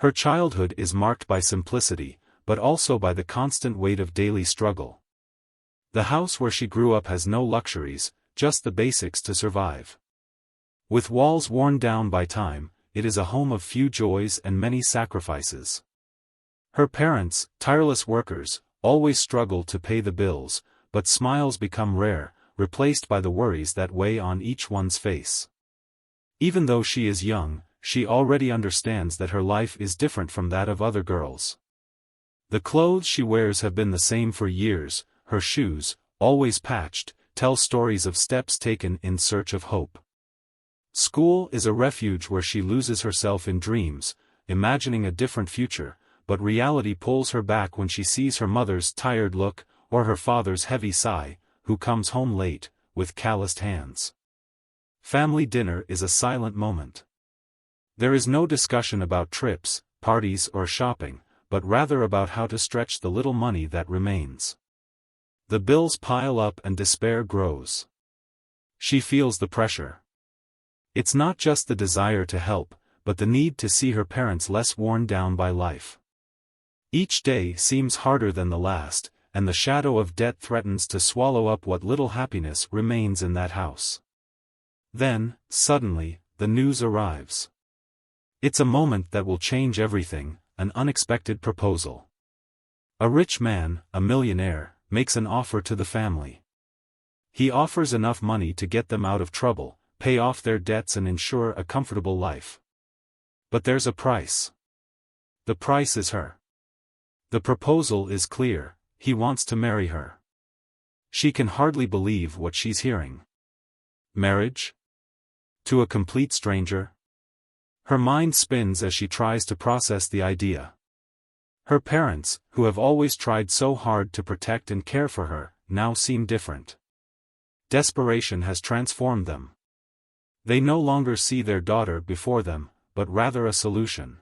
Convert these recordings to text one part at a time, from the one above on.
Her childhood is marked by simplicity, but also by the constant weight of daily struggle. The house where she grew up has no luxuries, just the basics to survive. With walls worn down by time, it is a home of few joys and many sacrifices. Her parents, tireless workers, always struggle to pay the bills, but smiles become rare, replaced by the worries that weigh on each one's face. Even though she is young, she already understands that her life is different from that of other girls. The clothes she wears have been the same for years, her shoes, always patched, tell stories of steps taken in search of hope. School is a refuge where she loses herself in dreams, imagining a different future, but reality pulls her back when she sees her mother's tired look, or her father's heavy sigh, who comes home late, with calloused hands. Family dinner is a silent moment. There is no discussion about trips, parties or shopping, but rather about how to stretch the little money that remains. The bills pile up and despair grows. She feels the pressure. It's not just the desire to help, but the need to see her parents less worn down by life. Each day seems harder than the last, and the shadow of debt threatens to swallow up what little happiness remains in that house. Then, suddenly, the news arrives. It's a moment that will change everything, an unexpected proposal. A rich man, a millionaire, makes an offer to the family. He offers enough money to get them out of trouble, pay off their debts and ensure a comfortable life. But there's a price. The price is her. The proposal is clear, he wants to marry her. She can hardly believe what she's hearing. Marriage? To a complete stranger? Her mind spins as she tries to process the idea. Her parents, who have always tried so hard to protect and care for her, now seem different. Desperation has transformed them. They no longer see their daughter before them, but rather a solution.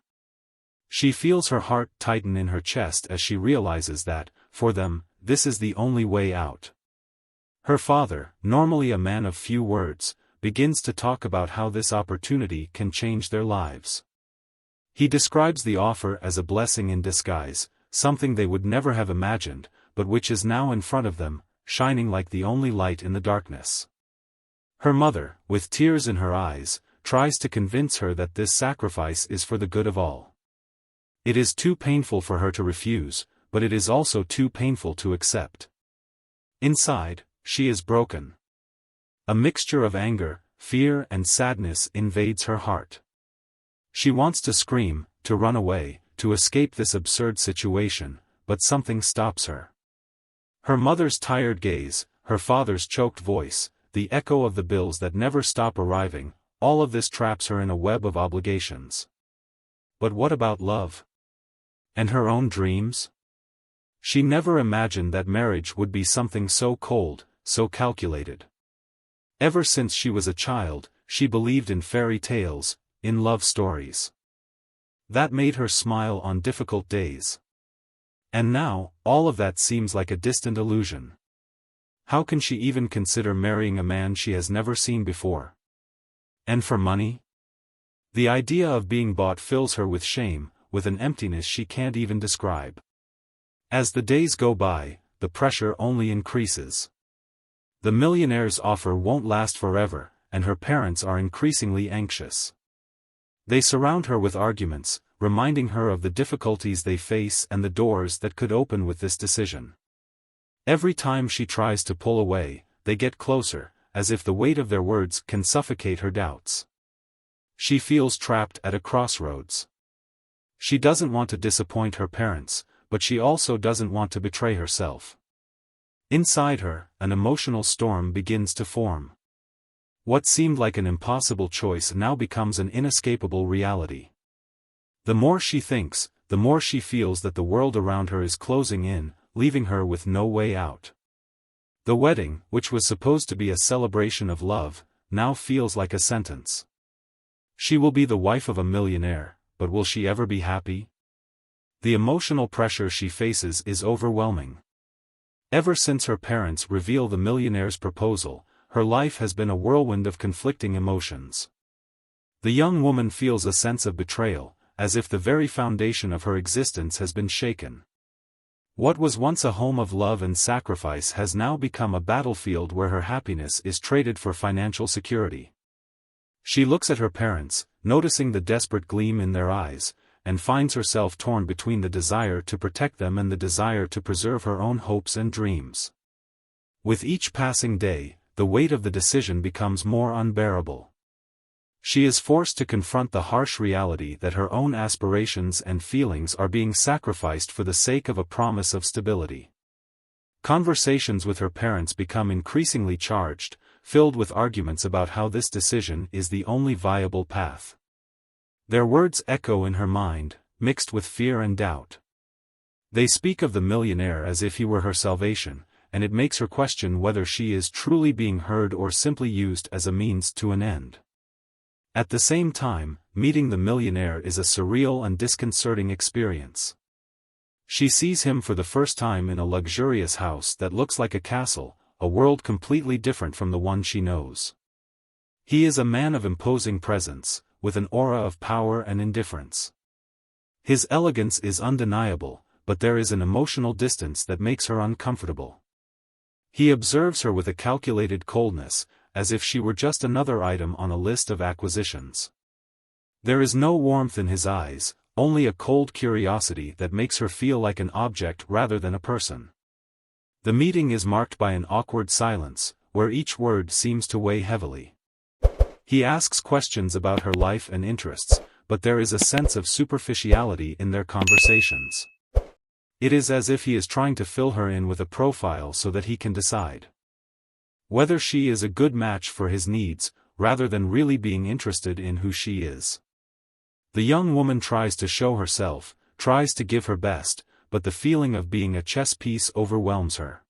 She feels her heart tighten in her chest as she realizes that, for them, this is the only way out. Her father, normally a man of few words, begins to talk about how this opportunity can change their lives. He describes the offer as a blessing in disguise, something they would never have imagined, but which is now in front of them, shining like the only light in the darkness. Her mother, with tears in her eyes, tries to convince her that this sacrifice is for the good of all. It is too painful for her to refuse, but it is also too painful to accept. Inside, she is broken. A mixture of anger, fear and sadness invades her heart. She wants to scream, to run away, to escape this absurd situation, but something stops her. Her mother's tired gaze, her father's choked voice, the echo of the bills that never stop arriving, all of this traps her in a web of obligations. But what about love? And her own dreams? She never imagined that marriage would be something so cold, so calculated. Ever since she was a child, she believed in fairy tales, in love stories. That made her smile on difficult days. And now, all of that seems like a distant illusion. How can she even consider marrying a man she has never seen before? And for money? The idea of being bought fills her with shame, with an emptiness she can't even describe. As the days go by, the pressure only increases. The millionaire's offer won't last forever, and her parents are increasingly anxious. They surround her with arguments, reminding her of the difficulties they face and the doors that could open with this decision. Every time she tries to pull away, they get closer, as if the weight of their words can suffocate her doubts. She feels trapped at a crossroads. She doesn't want to disappoint her parents, but she also doesn't want to betray herself. Inside her, an emotional storm begins to form. What seemed like an impossible choice now becomes an inescapable reality. The more she thinks, the more she feels that the world around her is closing in, leaving her with no way out. The wedding, which was supposed to be a celebration of love, now feels like a sentence. She will be the wife of a millionaire, but will she ever be happy? The emotional pressure she faces is overwhelming. Ever since her parents revealed the millionaire's proposal, her life has been a whirlwind of conflicting emotions. The young woman feels a sense of betrayal, as if the very foundation of her existence has been shaken. What was once a home of love and sacrifice has now become a battlefield where her happiness is traded for financial security. She looks at her parents, noticing the desperate gleam in their eyes, and finds herself torn between the desire to protect them and the desire to preserve her own hopes and dreams. With each passing day, the weight of the decision becomes more unbearable. She is forced to confront the harsh reality that her own aspirations and feelings are being sacrificed for the sake of a promise of stability. Conversations with her parents become increasingly charged, filled with arguments about how this decision is the only viable path. Their words echo in her mind, mixed with fear and doubt. They speak of the millionaire as if he were her salvation, and it makes her question whether she is truly being heard or simply used as a means to an end. At the same time, meeting the millionaire is a surreal and disconcerting experience. She sees him for the first time in a luxurious house that looks like a castle, a world completely different from the one she knows. He is a man of imposing presence, with an aura of power and indifference. His elegance is undeniable, but there is an emotional distance that makes her uncomfortable. He observes her with a calculated coldness, as if she were just another item on a list of acquisitions. There is no warmth in his eyes, only a cold curiosity that makes her feel like an object rather than a person. The meeting is marked by an awkward silence, where each word seems to weigh heavily. He asks questions about her life and interests, but there is a sense of superficiality in their conversations. It is as if he is trying to fill her in with a profile so that he can decide whether she is a good match for his needs, rather than really being interested in who she is. The young woman tries to show herself, tries to give her best, but the feeling of being a chess piece overwhelms her.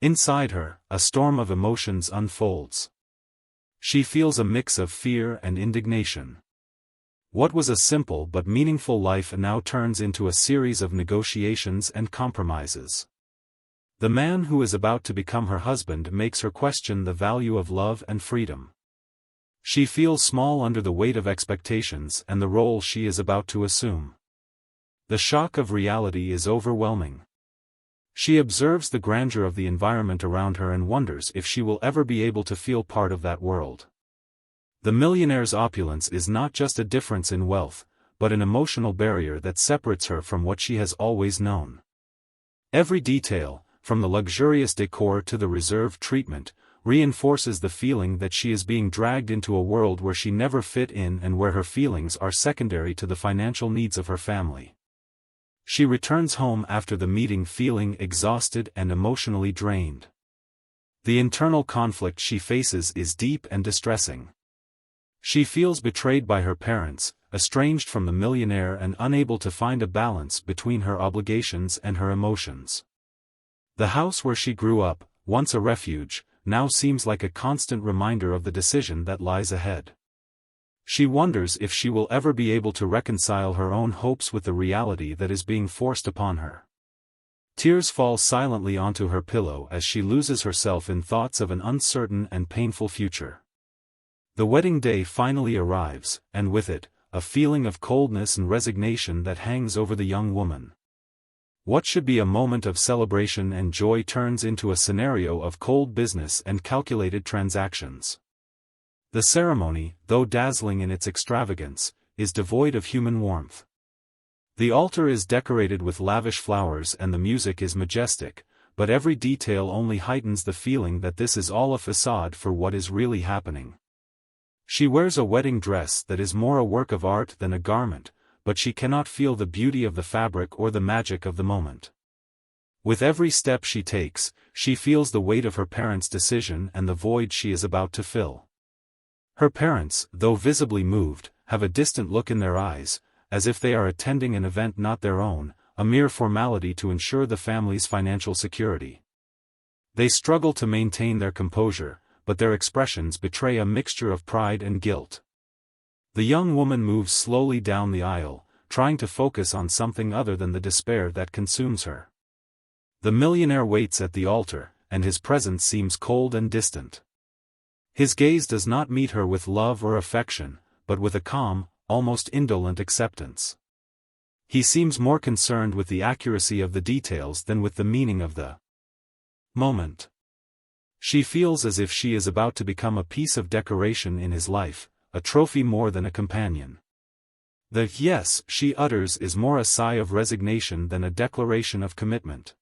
Inside her, a storm of emotions unfolds. She feels a mix of fear and indignation. What was a simple but meaningful life now turns into a series of negotiations and compromises. The man who is about to become her husband makes her question the value of love and freedom. She feels small under the weight of expectations and the role she is about to assume. The shock of reality is overwhelming. She observes the grandeur of the environment around her and wonders if she will ever be able to feel part of that world. The millionaire's opulence is not just a difference in wealth, but an emotional barrier that separates her from what she has always known. Every detail, from the luxurious decor to the reserved treatment, reinforces the feeling that she is being dragged into a world where she never fit in and where her feelings are secondary to the financial needs of her family. She returns home after the meeting feeling exhausted and emotionally drained. The internal conflict she faces is deep and distressing. She feels betrayed by her parents, estranged from the millionaire and unable to find a balance between her obligations and her emotions. The house where she grew up, once a refuge, now seems like a constant reminder of the decision that lies ahead. She wonders if she will ever be able to reconcile her own hopes with the reality that is being forced upon her. Tears fall silently onto her pillow as she loses herself in thoughts of an uncertain and painful future. The wedding day finally arrives, and with it, a feeling of coldness and resignation that hangs over the young woman. What should be a moment of celebration and joy turns into a scenario of cold business and calculated transactions. The ceremony, though dazzling in its extravagance, is devoid of human warmth. The altar is decorated with lavish flowers and the music is majestic, but every detail only heightens the feeling that this is all a facade for what is really happening. She wears a wedding dress that is more a work of art than a garment, but she cannot feel the beauty of the fabric or the magic of the moment. With every step she takes, she feels the weight of her parents' decision and the void she is about to fill. Her parents, though visibly moved, have a distant look in their eyes, as if they are attending an event not their own, a mere formality to ensure the family's financial security. They struggle to maintain their composure, but their expressions betray a mixture of pride and guilt. The young woman moves slowly down the aisle, trying to focus on something other than the despair that consumes her. The millionaire waits at the altar, and his presence seems cold and distant. His gaze does not meet her with love or affection, but with a calm, almost indolent acceptance. He seems more concerned with the accuracy of the details than with the meaning of the moment. She feels as if she is about to become a piece of decoration in his life, a trophy more than a companion. The yes she utters is more a sigh of resignation than a declaration of commitment.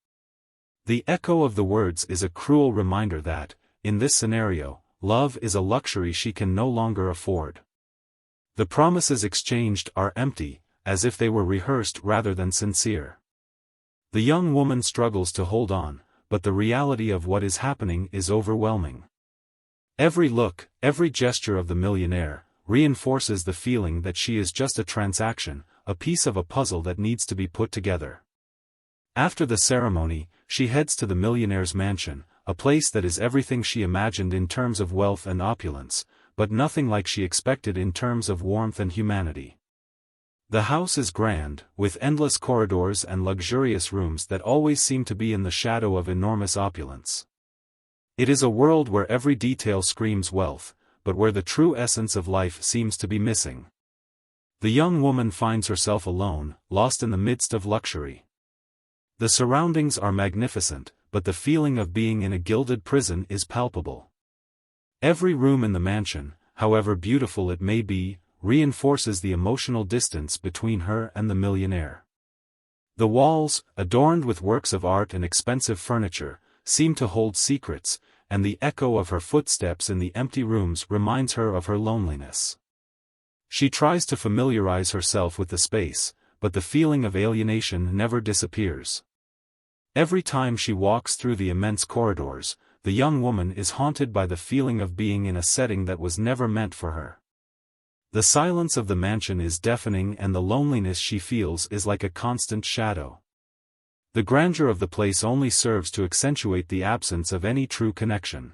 The echo of the words is a cruel reminder that, in this scenario, love is a luxury she can no longer afford. The promises exchanged are empty, as if they were rehearsed rather than sincere. The young woman struggles to hold on, but the reality of what is happening is overwhelming. Every look, every gesture of the millionaire, reinforces the feeling that she is just a transaction, a piece of a puzzle that needs to be put together. After the ceremony, she heads to the millionaire's mansion, a place that is everything she imagined in terms of wealth and opulence, but nothing like she expected in terms of warmth and humanity. The house is grand, with endless corridors and luxurious rooms that always seem to be in the shadow of enormous opulence. It is a world where every detail screams wealth, but where the true essence of life seems to be missing. The young woman finds herself alone, lost in the midst of luxury. The surroundings are magnificent, but the feeling of being in a gilded prison is palpable. Every room in the mansion, however beautiful it may be, reinforces the emotional distance between her and the millionaire. The walls, adorned with works of art and expensive furniture, seem to hold secrets, and the echo of her footsteps in the empty rooms reminds her of her loneliness. She tries to familiarize herself with the space, but the feeling of alienation never disappears. Every time she walks through the immense corridors, the young woman is haunted by the feeling of being in a setting that was never meant for her. The silence of the mansion is deafening and the loneliness she feels is like a constant shadow. The grandeur of the place only serves to accentuate the absence of any true connection.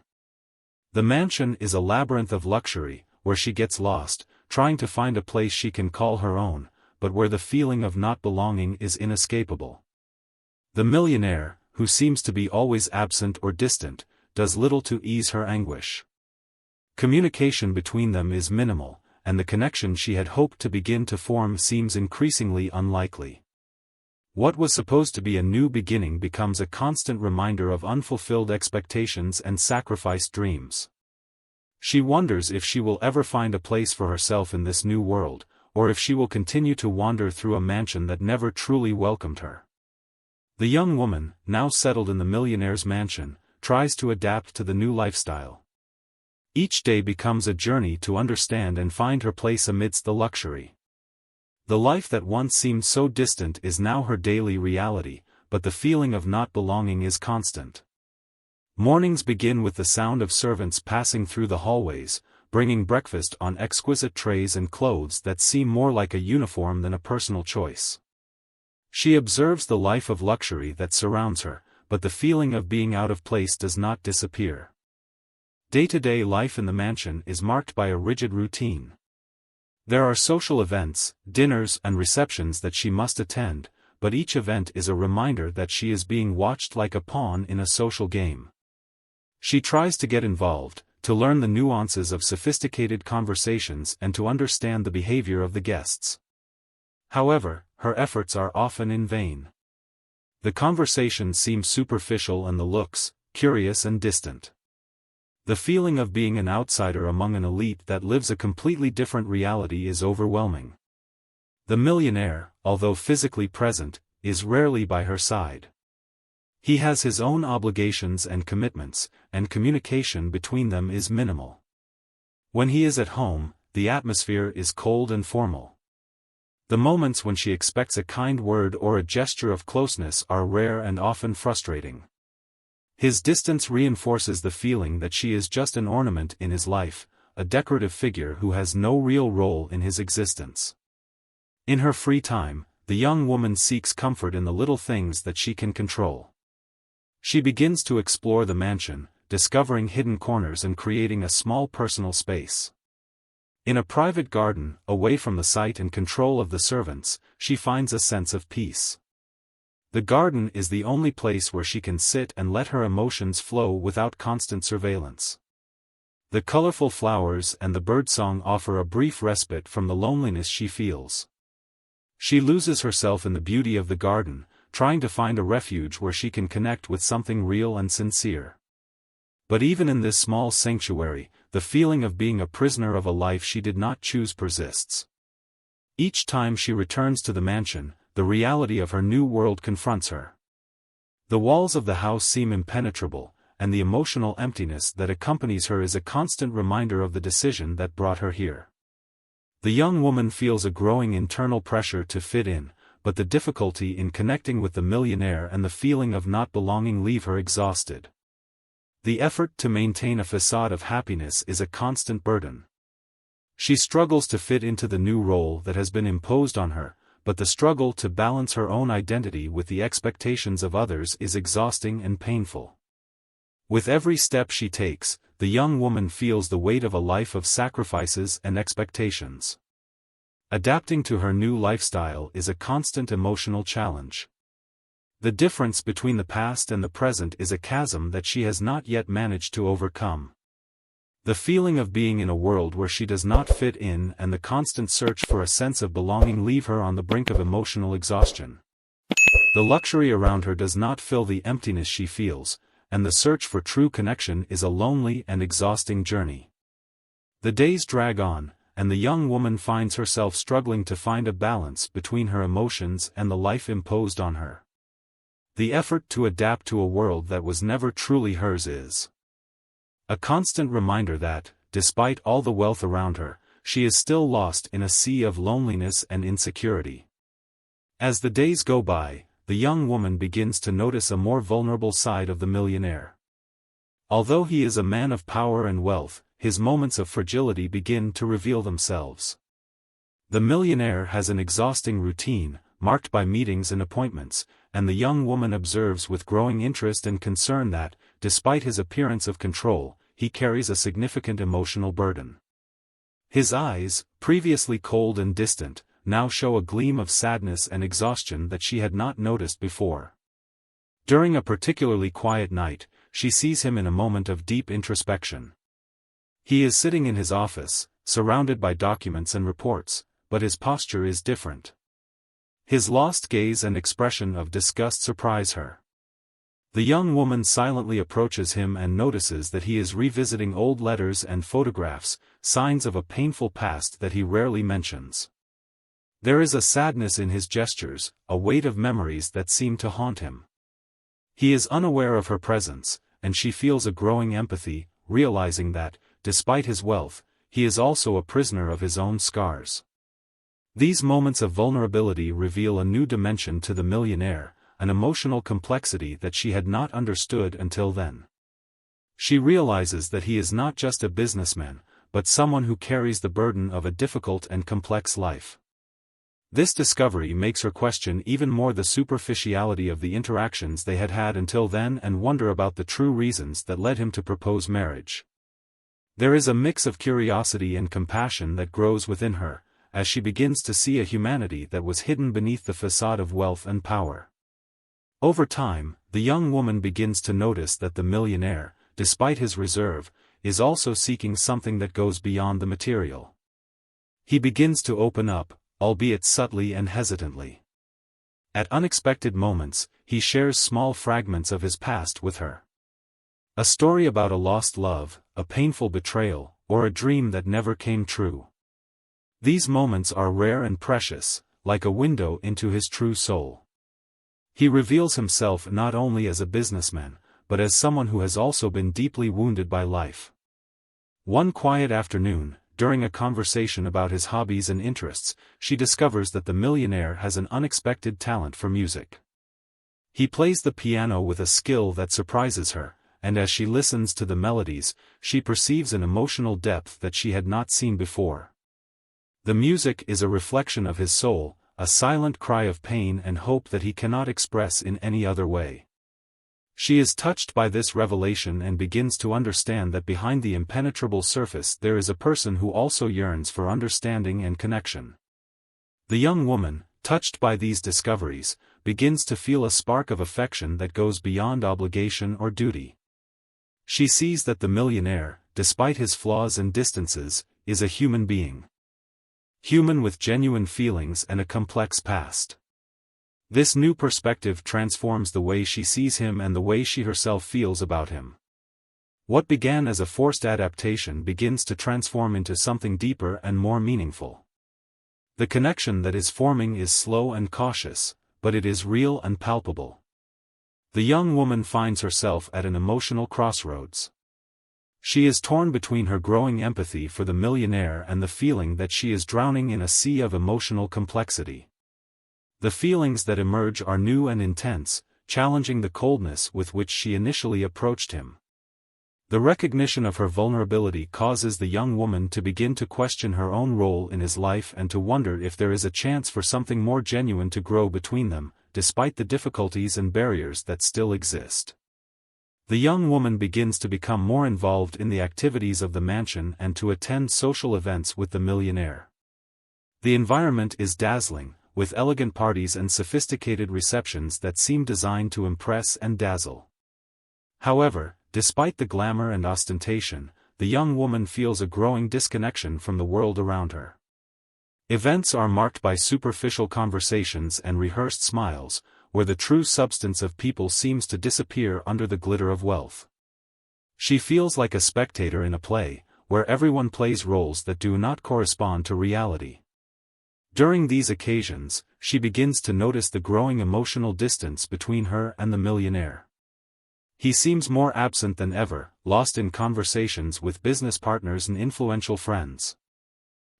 The mansion is a labyrinth of luxury, where she gets lost, trying to find a place she can call her own, but where the feeling of not belonging is inescapable. The millionaire, who seems to be always absent or distant, does little to ease her anguish. Communication between them is minimal, and the connection she had hoped to begin to form seems increasingly unlikely. What was supposed to be a new beginning becomes a constant reminder of unfulfilled expectations and sacrificed dreams. She wonders if she will ever find a place for herself in this new world, or if she will continue to wander through a mansion that never truly welcomed her. The young woman, now settled in the millionaire's mansion, tries to adapt to the new lifestyle. Each day becomes a journey to understand and find her place amidst the luxury. The life that once seemed so distant is now her daily reality, but the feeling of not belonging is constant. Mornings begin with the sound of servants passing through the hallways, bringing breakfast on exquisite trays and clothes that seem more like a uniform than a personal choice. She observes the life of luxury that surrounds her, but the feeling of being out of place does not disappear. Day-to-day life in the mansion is marked by a rigid routine. There are social events, dinners and receptions that she must attend, but each event is a reminder that she is being watched like a pawn in a social game. She tries to get involved, to learn the nuances of sophisticated conversations and to understand the behavior of the guests. However, her efforts are often in vain. The conversation seems superficial and the looks, curious and distant. The feeling of being an outsider among an elite that lives a completely different reality is overwhelming. The millionaire, although physically present, is rarely by her side. He has his own obligations and commitments, and communication between them is minimal. When he is at home, the atmosphere is cold and formal. The moments when she expects a kind word or a gesture of closeness are rare and often frustrating. His distance reinforces the feeling that she is just an ornament in his life, a decorative figure who has no real role in his existence. In her free time, the young woman seeks comfort in the little things that she can control. She begins to explore the mansion, discovering hidden corners and creating a small personal space. In a private garden, away from the sight and control of the servants, she finds a sense of peace. The garden is the only place where she can sit and let her emotions flow without constant surveillance. The colorful flowers and the birdsong offer a brief respite from the loneliness she feels. She loses herself in the beauty of the garden, trying to find a refuge where she can connect with something real and sincere. But even in this small sanctuary, the feeling of being a prisoner of a life she did not choose persists. Each time she returns to the mansion, the reality of her new world confronts her. The walls of the house seem impenetrable, and the emotional emptiness that accompanies her is a constant reminder of the decision that brought her here. The young woman feels a growing internal pressure to fit in, but the difficulty in connecting with the millionaire and the feeling of not belonging leave her exhausted. The effort to maintain a facade of happiness is a constant burden. She struggles to fit into the new role that has been imposed on her, but the struggle to balance her own identity with the expectations of others is exhausting and painful. With every step she takes, the young woman feels the weight of a life of sacrifices and expectations. Adapting to her new lifestyle is a constant emotional challenge. The difference between the past and the present is a chasm that she has not yet managed to overcome. The feeling of being in a world where she does not fit in and the constant search for a sense of belonging leave her on the brink of emotional exhaustion. The luxury around her does not fill the emptiness she feels, and the search for true connection is a lonely and exhausting journey. The days drag on, and the young woman finds herself struggling to find a balance between her emotions and the life imposed on her. The effort to adapt to a world that was never truly hers is a constant reminder that, despite all the wealth around her, she is still lost in a sea of loneliness and insecurity. As the days go by, the young woman begins to notice a more vulnerable side of the millionaire. Although he is a man of power and wealth, his moments of fragility begin to reveal themselves. The millionaire has an exhausting routine, marked by meetings and appointments, and the young woman observes with growing interest and concern that, despite his appearance of control, he carries a significant emotional burden. His eyes, previously cold and distant, now show a gleam of sadness and exhaustion that she had not noticed before. During a particularly quiet night, she sees him in a moment of deep introspection. He is sitting in his office, surrounded by documents and reports, but his posture is different. His lost gaze and expression of disgust surprise her. The young woman silently approaches him and notices that he is revisiting old letters and photographs, signs of a painful past that he rarely mentions. There is a sadness in his gestures, a weight of memories that seem to haunt him. He is unaware of her presence, and she feels a growing empathy, realizing that, despite his wealth, he is also a prisoner of his own scars. These moments of vulnerability reveal a new dimension to the millionaire, an emotional complexity that she had not understood until then. She realizes that he is not just a businessman, but someone who carries the burden of a difficult and complex life. This discovery makes her question even more the superficiality of the interactions they had had until then and wonder about the true reasons that led him to propose marriage. There is a mix of curiosity and compassion that grows within her, as she begins to see a humanity that was hidden beneath the facade of wealth and power. Over time, the young woman begins to notice that the millionaire, despite his reserve, is also seeking something that goes beyond the material. He begins to open up, albeit subtly and hesitantly. At unexpected moments, he shares small fragments of his past with her. A story about a lost love, a painful betrayal, or a dream that never came true. These moments are rare and precious, like a window into his true soul. He reveals himself not only as a businessman, but as someone who has also been deeply wounded by life. One quiet afternoon, during a conversation about his hobbies and interests, she discovers that the millionaire has an unexpected talent for music. He plays the piano with a skill that surprises her, and as she listens to the melodies, she perceives an emotional depth that she had not seen before. The music is a reflection of his soul, a silent cry of pain and hope that he cannot express in any other way. She is touched by this revelation and begins to understand that behind the impenetrable surface there is a person who also yearns for understanding and connection. The young woman, touched by these discoveries, begins to feel a spark of affection that goes beyond obligation or duty. She sees that the millionaire, despite his flaws and distances, is a human being. Human with genuine feelings and a complex past. This new perspective transforms the way she sees him and the way she herself feels about him. What began as a forced adaptation begins to transform into something deeper and more meaningful. The connection that is forming is slow and cautious, but it is real and palpable. The young woman finds herself at an emotional crossroads. She is torn between her growing empathy for the millionaire and the feeling that she is drowning in a sea of emotional complexity. The feelings that emerge are new and intense, challenging the coldness with which she initially approached him. The recognition of her vulnerability causes the young woman to begin to question her own role in his life and to wonder if there is a chance for something more genuine to grow between them, despite the difficulties and barriers that still exist. The young woman begins to become more involved in the activities of the mansion and to attend social events with the millionaire. The environment is dazzling, with elegant parties and sophisticated receptions that seem designed to impress and dazzle. However, despite the glamour and ostentation, the young woman feels a growing disconnection from the world around her. Events are marked by superficial conversations and rehearsed smiles, where the true substance of people seems to disappear under the glitter of wealth. She feels like a spectator in a play, where everyone plays roles that do not correspond to reality. During these occasions, she begins to notice the growing emotional distance between her and the millionaire. He seems more absent than ever, lost in conversations with business partners and influential friends.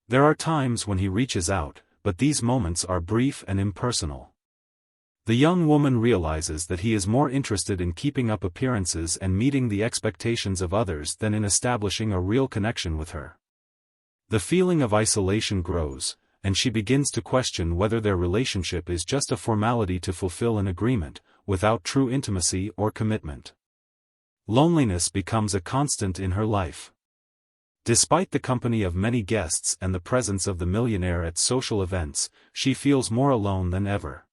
There are times when he reaches out, but these moments are brief and impersonal. The young woman realizes that he is more interested in keeping up appearances and meeting the expectations of others than in establishing a real connection with her. The feeling of isolation grows, and she begins to question whether their relationship is just a formality to fulfill an agreement, without true intimacy or commitment. Loneliness becomes a constant in her life. Despite the company of many guests and the presence of the millionaire at social events, she feels more alone than ever.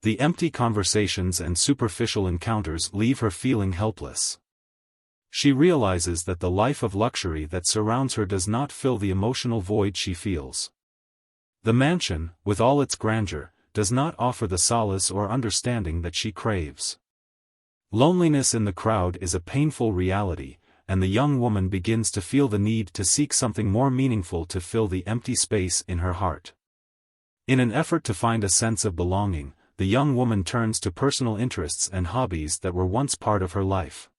The empty conversations and superficial encounters leave her feeling helpless. She realizes that the life of luxury that surrounds her does not fill the emotional void she feels. The mansion, with all its grandeur, does not offer the solace or understanding that she craves. Loneliness in the crowd is a painful reality, and the young woman begins to feel the need to seek something more meaningful to fill the empty space in her heart. In an effort to find a sense of belonging, the young woman turns to personal interests and hobbies that were once part of her life.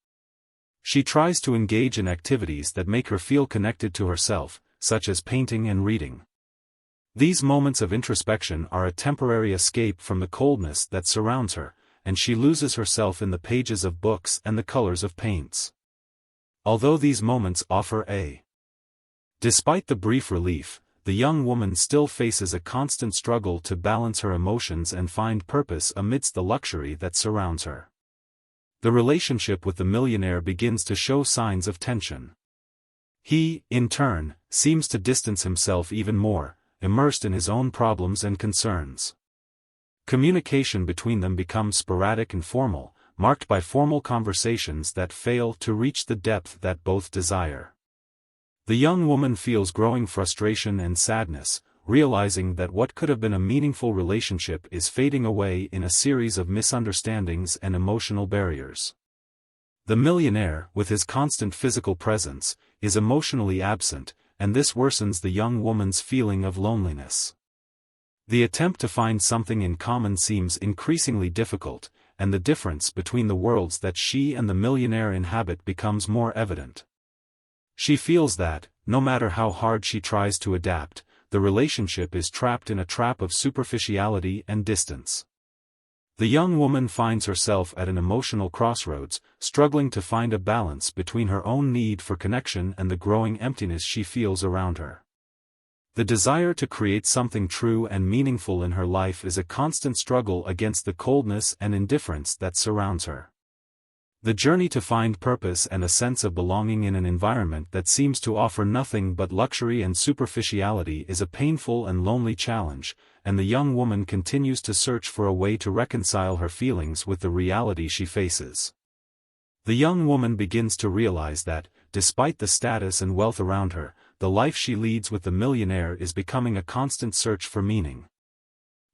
She tries to engage in activities that make her feel connected to herself, such as painting and reading. These moments of introspection are a temporary escape from the coldness that surrounds her, and she loses herself in the pages of books and the colors of paints. Although these moments offer Despite the brief relief, the young woman still faces a constant struggle to balance her emotions and find purpose amidst the luxury that surrounds her. The relationship with the millionaire begins to show signs of tension. He, in turn, seems to distance himself even more, immersed in his own problems and concerns. Communication between them becomes sporadic and formal, marked by formal conversations that fail to reach the depth that both desire. The young woman feels growing frustration and sadness, realizing that what could have been a meaningful relationship is fading away in a series of misunderstandings and emotional barriers. The millionaire, with his constant physical presence, is emotionally absent, and this worsens the young woman's feeling of loneliness. The attempt to find something in common seems increasingly difficult, and the difference between the worlds that she and the millionaire inhabit becomes more evident. She feels that, no matter how hard she tries to adapt, the relationship is trapped in a trap of superficiality and distance. The young woman finds herself at an emotional crossroads, struggling to find a balance between her own need for connection and the growing emptiness she feels around her. The desire to create something true and meaningful in her life is a constant struggle against the coldness and indifference that surrounds her. The journey to find purpose and a sense of belonging in an environment that seems to offer nothing but luxury and superficiality is a painful and lonely challenge, and the young woman continues to search for a way to reconcile her feelings with the reality she faces. The young woman begins to realize that, despite the status and wealth around her, the life she leads with the millionaire is becoming a constant search for meaning.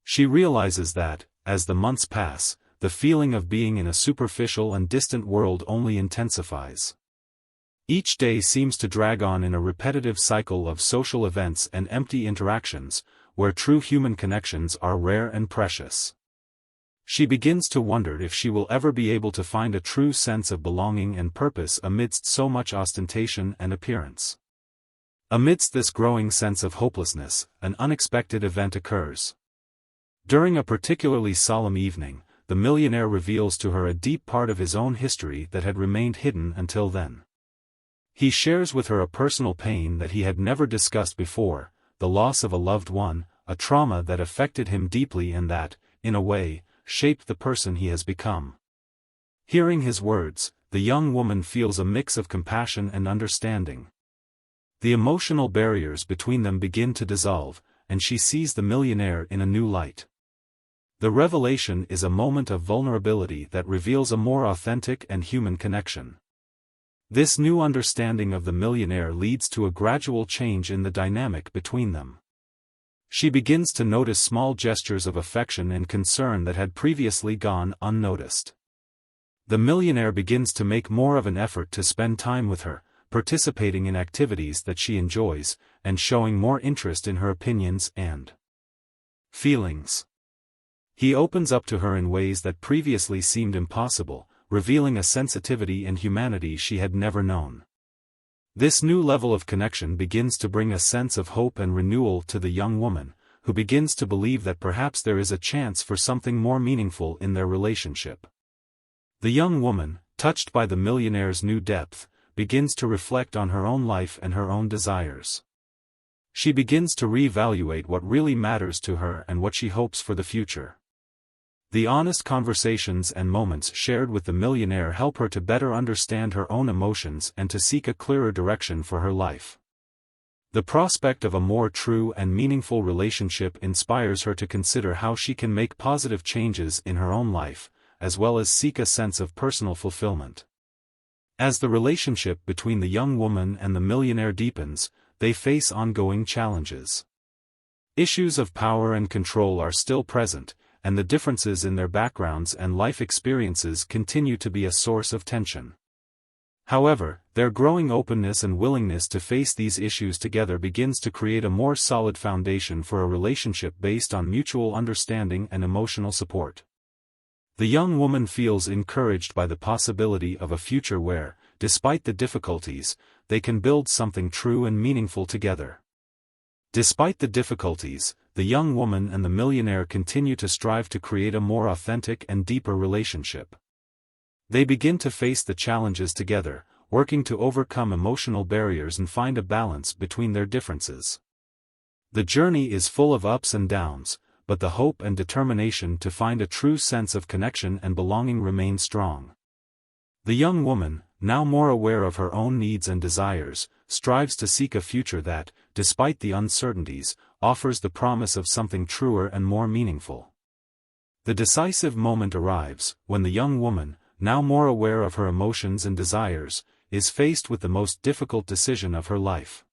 She realizes that, as the months pass, the feeling of being in a superficial and distant world only intensifies. Each day seems to drag on in a repetitive cycle of social events and empty interactions, where true human connections are rare and precious. She begins to wonder if she will ever be able to find a true sense of belonging and purpose amidst so much ostentation and appearance. Amidst this growing sense of hopelessness, an unexpected event occurs. During a particularly solemn evening, the millionaire reveals to her a deep part of his own history that had remained hidden until then. He shares with her a personal pain that he had never discussed before, the loss of a loved one, a trauma that affected him deeply and that, in a way, shaped the person he has become. Hearing his words, the young woman feels a mix of compassion and understanding. The emotional barriers between them begin to dissolve, and she sees the millionaire in a new light. The revelation is a moment of vulnerability that reveals a more authentic and human connection. This new understanding of the millionaire leads to a gradual change in the dynamic between them. She begins to notice small gestures of affection and concern that had previously gone unnoticed. The millionaire begins to make more of an effort to spend time with her, participating in activities that she enjoys, and showing more interest in her opinions and feelings. He opens up to her in ways that previously seemed impossible, revealing a sensitivity and humanity she had never known. This new level of connection begins to bring a sense of hope and renewal to the young woman, who begins to believe that perhaps there is a chance for something more meaningful in their relationship. The young woman, touched by the millionaire's new depth, begins to reflect on her own life and her own desires. She begins to reevaluate what really matters to her and what she hopes for the future. The honest conversations and moments shared with the millionaire help her to better understand her own emotions and to seek a clearer direction for her life. The prospect of a more true and meaningful relationship inspires her to consider how she can make positive changes in her own life, as well as seek a sense of personal fulfillment. As the relationship between the young woman and the millionaire deepens, they face ongoing challenges. Issues of power and control are still present, and the differences in their backgrounds and life experiences continue to be a source of tension. However, their growing openness and willingness to face these issues together begins to create a more solid foundation for a relationship based on mutual understanding and emotional support. The young woman feels encouraged by the possibility of a future where, despite the difficulties, they can build something true and meaningful together. Despite the difficulties, the young woman and the millionaire continue to strive to create a more authentic and deeper relationship. They begin to face the challenges together, working to overcome emotional barriers and find a balance between their differences. The journey is full of ups and downs, but the hope and determination to find a true sense of connection and belonging remain strong. The young woman, now more aware of her own needs and desires, strives to seek a future that, despite the uncertainties, offers the promise of something truer and more meaningful. The decisive moment arrives, when the young woman, now more aware of her emotions and desires, is faced with the most difficult decision of her life.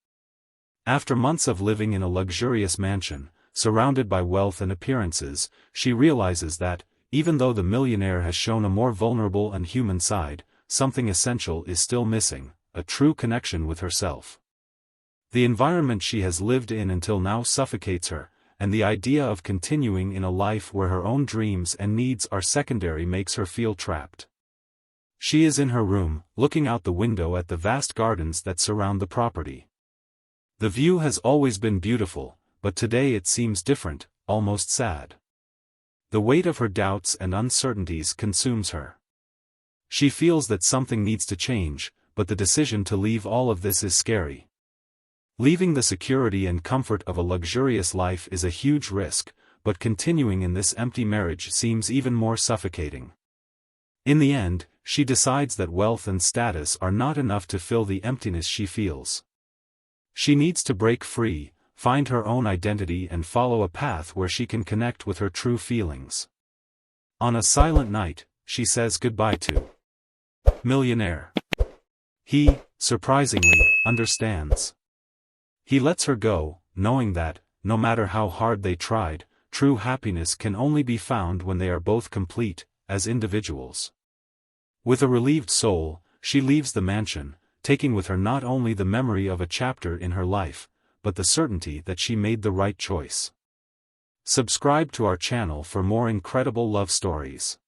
After months of living in a luxurious mansion, surrounded by wealth and appearances, she realizes that, even though the millionaire has shown a more vulnerable and human side, something essential is still missing, a true connection with herself. The environment she has lived in until now suffocates her, and the idea of continuing in a life where her own dreams and needs are secondary makes her feel trapped. She is in her room, looking out the window at the vast gardens that surround the property. The view has always been beautiful, but today it seems different, almost sad. The weight of her doubts and uncertainties consumes her. She feels that something needs to change, but the decision to leave all of this is scary. Leaving the security and comfort of a luxurious life is a huge risk, but continuing in this empty marriage seems even more suffocating. In the end, she decides that wealth and status are not enough to fill the emptiness she feels. She needs to break free, find her own identity and follow a path where she can connect with her true feelings. On a silent night, she says goodbye to Millionaire. He, surprisingly, understands. He lets her go, knowing that, no matter how hard they tried, true happiness can only be found when they are both complete, as individuals. With a relieved soul, she leaves the mansion, taking with her not only the memory of a chapter in her life, but the certainty that she made the right choice. Subscribe to our channel for more incredible love stories.